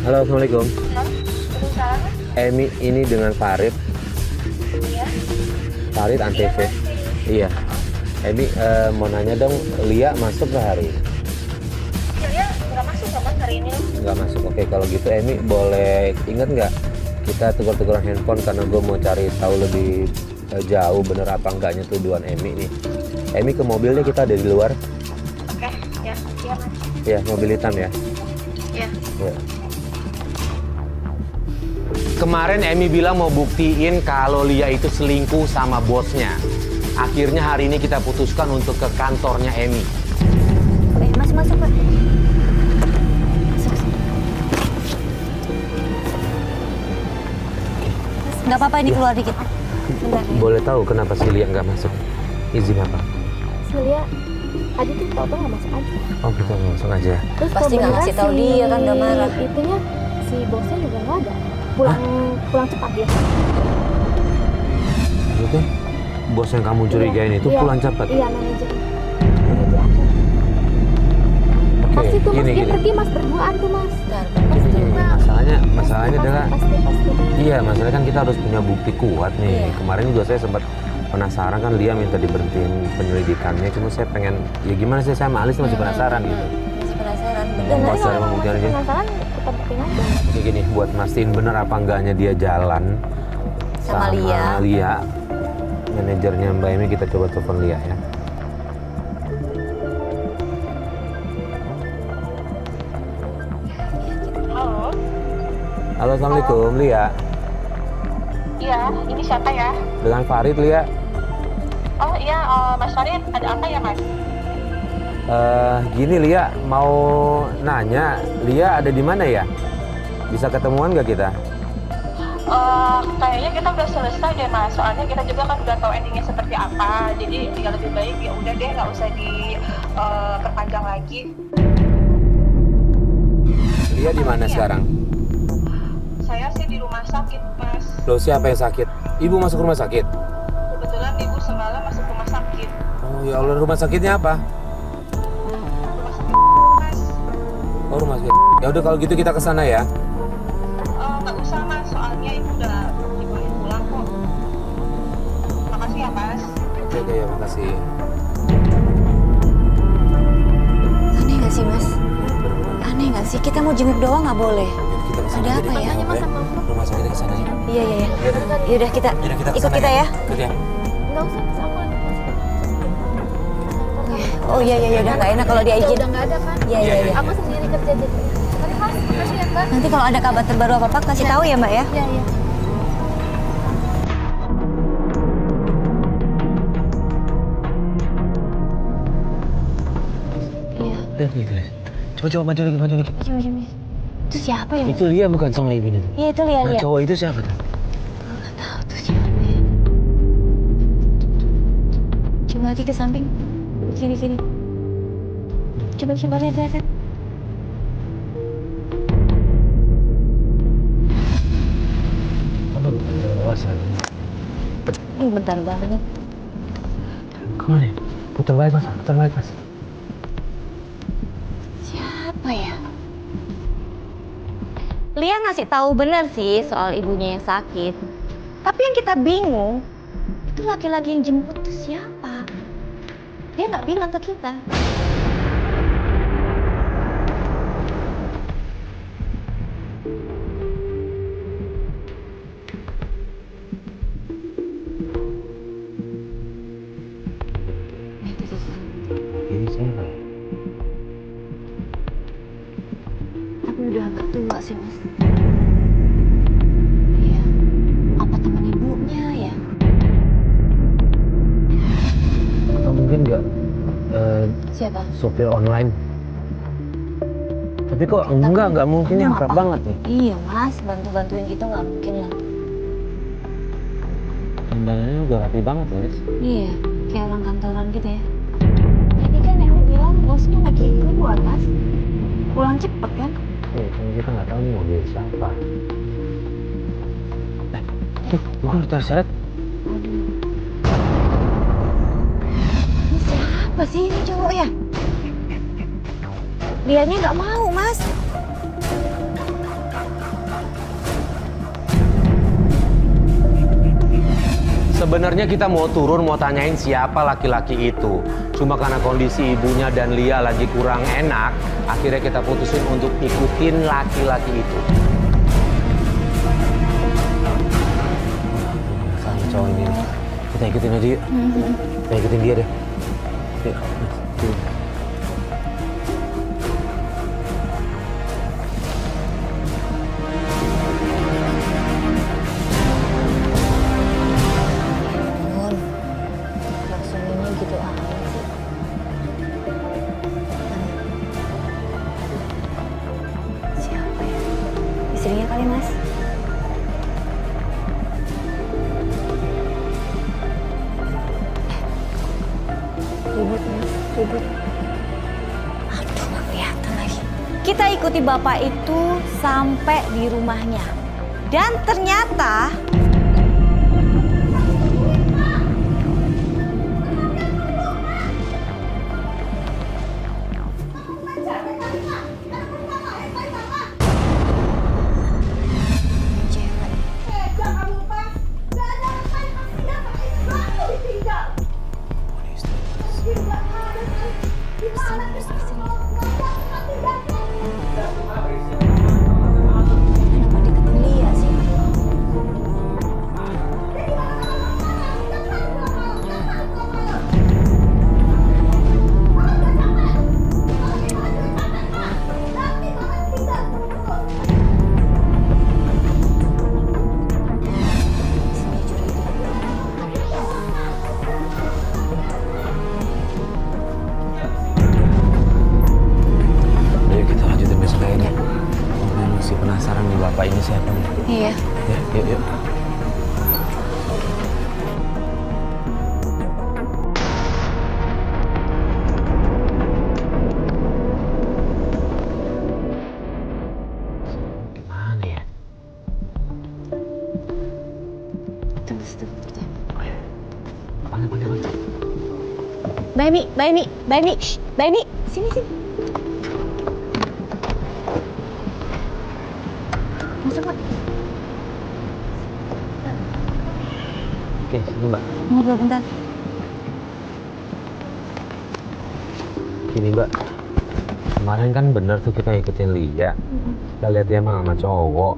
Halo, Assalamualaikum. Waalaikumsalam. Emi ini dengan Farid. Iya. Farid Antv. Iya. Emi mau nanya dong, Lia masuk ke hari ini? Ya, nggak masuk sama hari ini. Nggak masuk. Oke, kalau gitu Emi boleh ingat nggak kita tukar-tukaran handphone karena gue mau cari tahu lebih jauh bener apa enggaknya tuduhan Emi nih. Emi ke mobilnya, kita ada di luar. Oke, ya, iya mas. Ya, mobil hitam ya. Ya. Ya. Kemarin Emi bilang mau buktiin kalau Lia itu selingkuh sama bosnya. Akhirnya hari ini kita putuskan untuk ke kantornya Emi. Oke, masuk pak. Nggak apa-apa ini keluar dikit. Bentar. Boleh tahu kenapa si Lia nggak masuk? Izin apa? Celia, Adi tuh tau nggak masuk aja. Oh, kita langsung aja. Terus Pasti nggak ngasih tahu dia kan, nggak marah. Itunya si bosnya juga nggak ada. Pulang cepat dia. Oke. Bos yang kamu curigain itu Iya. pulang cepat. Iya, manajer aku. Oke, Pasti tuh mas, gini, dia gini. pergi mas berduaan tuh mas. Gini. Masalahnya adalah Pasti. iya, masalahnya kan kita harus punya bukti kuat nih. Iya. Kemarin juga saya sempat penasaran kan, Lia minta diberhentiin penyelidikannya. Cuma saya pengen, ya gimana sih, saya sama Alis masih penasaran gitu. Masih penasaran. Dan Bener. pas cari pembuktian aja. Penasaran, kita buktiin aja. Oke, gini, buat mastiin bener apa enggaknya dia jalan Sama Lia. Lia, manajernya Mbak Emi, kita coba telepon Lia ya. Halo. Halo, Assalamualaikum, Lia. Iya, ini siapa ya? Dengan Farid, Lia. Oh iya, Mas Farid, ada apa ya Mas? Gini Lia, mau nanya, Lia ada di mana ya? Bisa ketemuan nggak kita? Kayaknya kita udah selesai deh Mas, soalnya kita juga kan udah tahu endingnya seperti apa. Jadi ya lebih baik ya udah deh, nggak usah diperpanjang lagi. Lia di mana Iya. sekarang? Saya sih di rumah sakit Mas. Loh, siapa yang sakit? Ibu masuk rumah sakit? Kebetulan ibu semalam masuk rumah sakit. Oh ya Allah, rumah sakitnya apa? Rumah sakit Mas. Oh, rumah sakit. Ya udah kalau gitu kita ke sana ya. Nggak usah Mas, soalnya ibu udah dibolehin pulang kok. Makasih ya Mas. Oke, ya makasih. Aneh nggak sih mas? Aneh nggak sih? Kita mau jenguk doang nggak boleh. Kita ke sana Ada aja apa deh, ya? nggak apa-apa Rumah sakitnya ke sana ya. Iya. Yaudah kita Yaudah, kita ikut kesana kita ya. Ikut ya. Nggak usah Mas, aku lagi Oh iya udah nggak enak kalau dia izin. udah nggak ada kan? Iya. Aku sendiri kerja jadi. Mari Mas, makasih ya Mbak. Nanti kalau ada kabar terbaru apa kasih tahu ya mbak ya. Iya. Iya. Lihat nih. Coba maju lagi. Coba. Itu siapa ya? Itu Lia bukan sama ibunya? Iya itu lihat. Nah, cowok itu siapa tuh? Nggak tahu tuh siapa ya. Coba lagi ke samping. Kiri. Coba lihat. Bentar banget. Kemana? Putar balik mas. Siapa ya? Lia ngasih tahu benar sih soal ibunya yang sakit. Tapi yang kita bingung, itu laki-laki yang jemput itu siapa? Dia nggak bilang ke kita. Ini siapa? Tapi udah agak tua sih mas. Iya. Apa teman ibunya ya? Atau mungkin nggak Siapa? sopir online? Tapi kok nggak mungkin, yang kerap Apa? banget nih. Iya mas, bantuin gitu nggak mungkin lah. Dandanannya juga rapi banget guys. Iya, kayak orang kantoran gitu ya. Tadi kan yang bilang bosnya lagi keluar mas. Pulang cepet kan? Kan kita nggak tahu nih mobil siapa. Tuh, bukan terseret. Aduh. Ini siapa sih ini cowok ya? Dianya nggak mau mas. Sebenarnya kita mau turun, mau tanyain siapa laki-laki itu. Cuma karena kondisi ibunya dan Lia lagi kurang enak, akhirnya kita putusin untuk ikutin laki-laki itu. Sama cowok ini. Kita ikutin aja yuk. Kita ikutin dia deh. Yuk. Gitu amat sih. Siapa ya? Istrinya kali, Mas. Ribut, Mas. Ribut. Aduh, nggak kelihatan lagi. Kita ikuti bapak itu sampai di rumahnya. Dan ternyata penasaran nih bapak ini siapa nih? iya. Ya, yuk, yuk. Gimana ya? Tunggu. Oh, ya. Panggil. Mbak Emi, sini. Masuk, Mbak. Oke, sini Mbak. Ngobrol bentar. Gini Mbak, kemarin kan bener tuh kita ikutin Lia. Kita lihat dia emang sama cowok,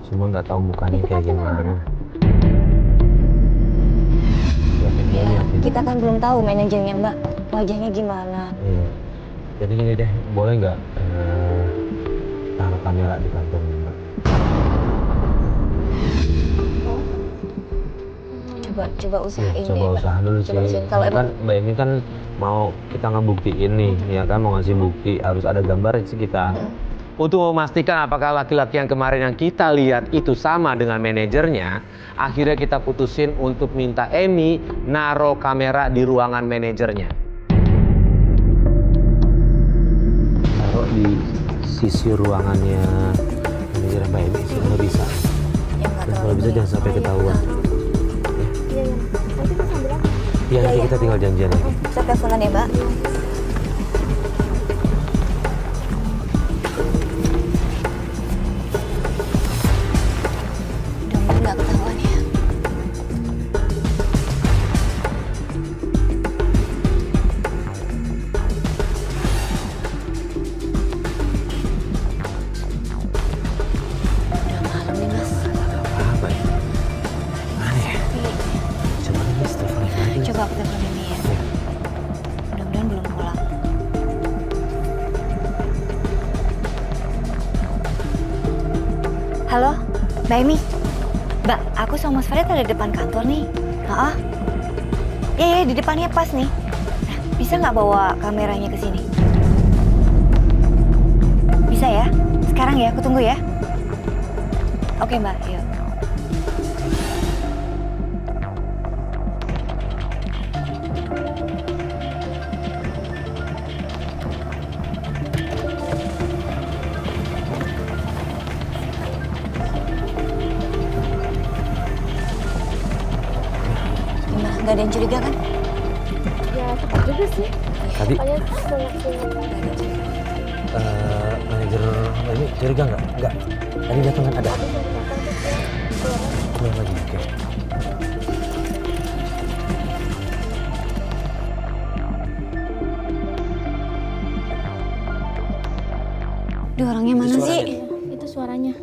cuma nggak tahu mukanya kayak gimana. Ya, kita kan belum tahu manajernya Mbak, wajahnya gimana. Iya. Jadi gini deh, boleh nggak taruh kamera di kantor Mbak? Coba usahain deh, Coba Mbak. usaha dulu Coba sih. usahain. Kalau Kan Mbak ini kan mau kita ngebuktiin nih, ya kan mau ngasih bukti, harus ada gambar sih kita. Untuk memastikan apakah laki-laki yang kemarin yang kita lihat itu sama dengan manajernya, akhirnya kita putusin untuk minta Emi naro kamera di ruangan manajernya. Taruh di sisi ruangannya manajer Mbak Emi sih kalau bisa. Dan kalau bisa jangan sampai ketahuan. Iya, nanti kita tinggal janjian lagi. Kita teleponan ya, Mbak. Mudah-mudahan nggak ketahuan ya. Udah malam nih, Mas. Apa ya? Mana ya? Coba nih, teleponin lagi. Coba aku telepon ini ya. Ya. Mudah-mudahan belum pulang. Halo, Mbak Emi. Mbak, aku sama Mas Farid ada di depan kantor nih. Iya, di depannya pas nih. Nah, bisa nggak bawa kameranya ke sini? Bisa ya? Sekarang ya, aku tunggu ya. Oke, Mbak, yuk. Gimana? Nggak ada yang curiga kan? Ya, tetap juga sih. Tadi Soalnya banyak sih. manajer ini curiga nggak? Nggak. Tadi datang kan ada. Pulang lagi, oke. Dia orangnya mana sih? Itu suaranya.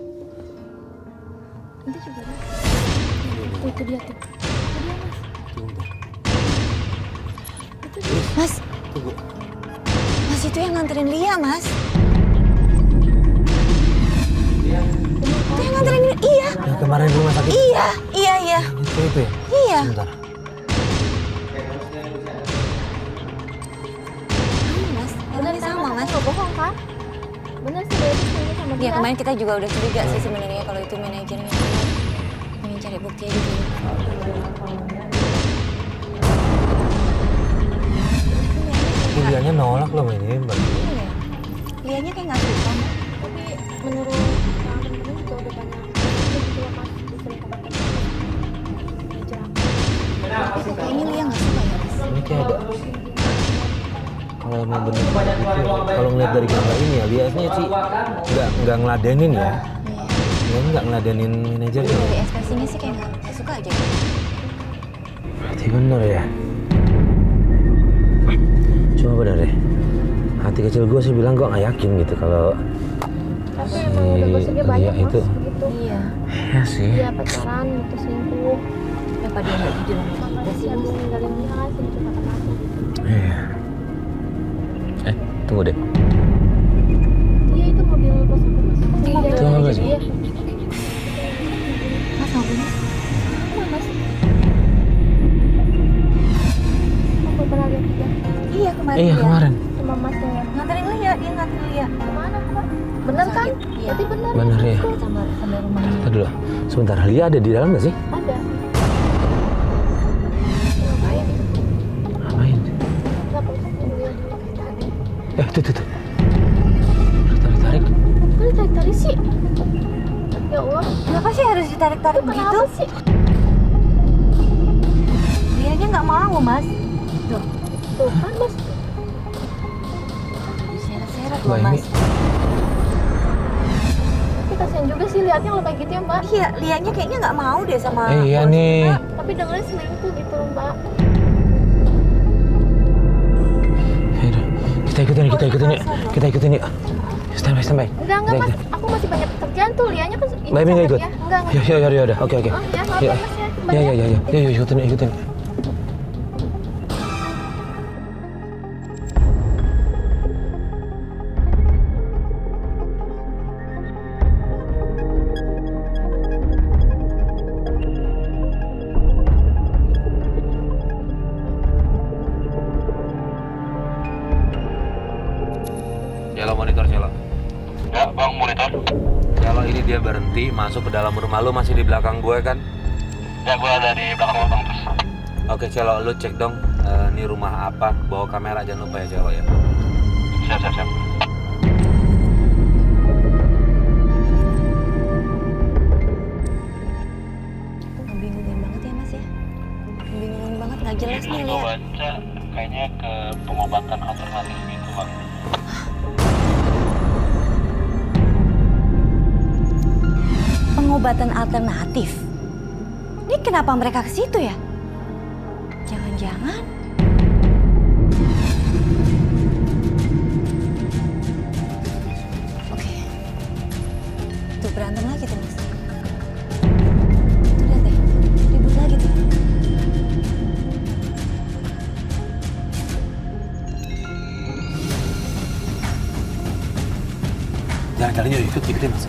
Nanti coba deh. Itu dia tuh. Itu dia, Mas. Mas, Tunggu. Mas itu yang nganterin Lia, Mas. Itu yang nganterin Lia, iya. Yang kemarin di rumah sakit. Iya. Itu ya? Iya. Sebentar. Mas, orangnya sama, Mas. Nggak bohong kan? Bener sih, dia itu sendiri sama dia. Ya kemarin kita juga udah curiga sih sebenarnya kalau itu manajernya. Pengen cari bukti aja dulu. Lianya nolak loh ini, Mbak. Iya. Lianya kayak nggak suka, Mas. Tapi menurut teman-teman juga udah banyak. Dia juga Mas sering kontak manajer. Kayaknya Lia nggak suka ya, Mas. Ini kayak ada. Kalau emang bener gitu, kalau ngeliat dari gambar ini ya, biasanya sih nggak ngeladenin ya. Iya. Dia nggak ngeladenin manajernya. Dari ekspresinya sih kayak nggak suka aja. Berarti bener ya. Cuma bener deh. Hati kecil gue sih bilang gue nggak yakin gitu kalau Tapi emang udah gosipnya banyak Lia Mas, itu. begitu. Iya. Ya sih. Dia pacaran, itu selingkuh. Apa dia nggak jujur sama kita Terus sih, habis Mas? ninggalin dia kan, selingkuh kata aku. Iya. Tunggu deh. Iya, itu mobil bos aku Mas. Di mobil jalan apa aja sih? dia. Mas mobilnya? Emang Mas? Aku pernah lihat dia Iya kemarin. Iya dia. kemarin. sama Masnya ya. Nganterin Lia, dia nganterin Lia. Kemana Kak? Bener kan? Sakit. Iya. Berarti bener. Bener ya. Sampai rumahnya. Tadi dulu. Sebentar, Lia ada di dalam nggak sih? Ada. Ngapain? Ngapain? Nggak apa-apa dia dulu kayak tadi. Tuh. Tarik. Kok ditarik-tarik sih? Ya Allah, Kenapa sih harus ditarik-tarik itu begitu? kenapa sih? Lianya nggak mau, Mas. Tuh, Tuh kan Mas, seret-seret Wah, loh, Mas. ini- tapi kasihan juga sih liatnya kalau kayak gitu ya Mbak. Iya, Lianya kayaknya nggak mau deh sama Iya bos nih. kita. Tapi dengarnya selingkuh gitu loh Mbak. Yaudah, kita ikutin yuk. Standby. Enggak Mas, aku masih banyak pekerjaan tuh. Lianya kan ini Baby nggak sama ikut? dia. Enggak. Ya, oke. Oh ya, maaf ya Mas ya. Kembali Ya, ikutin. Celo monitor. Ya, Bang, monitor. Kalau ini dia berhenti masuk ke dalam rumah lu masih di belakang gue kan? Ya, gue ada di belakang lo, Bang, terus. Oke, Celo, lu cek dong ini rumah apa, bawa kamera jangan lupa ya, Celo ya. Siap. Membingungin banget ya, Mas ya. Membingungin banget, nggak jelas nih Gue Lia. baca kayaknya ke pengobatan alternatif gitu, Bang. Pengobatan alternatif. Ini kenapa mereka ke situ ya? Jangan-jangan oke. Tuh berantem lagi tuh, Mas. Tuh lihat deh, ribut lagi tuh. Jalan-jalan yuk, ikutin mas.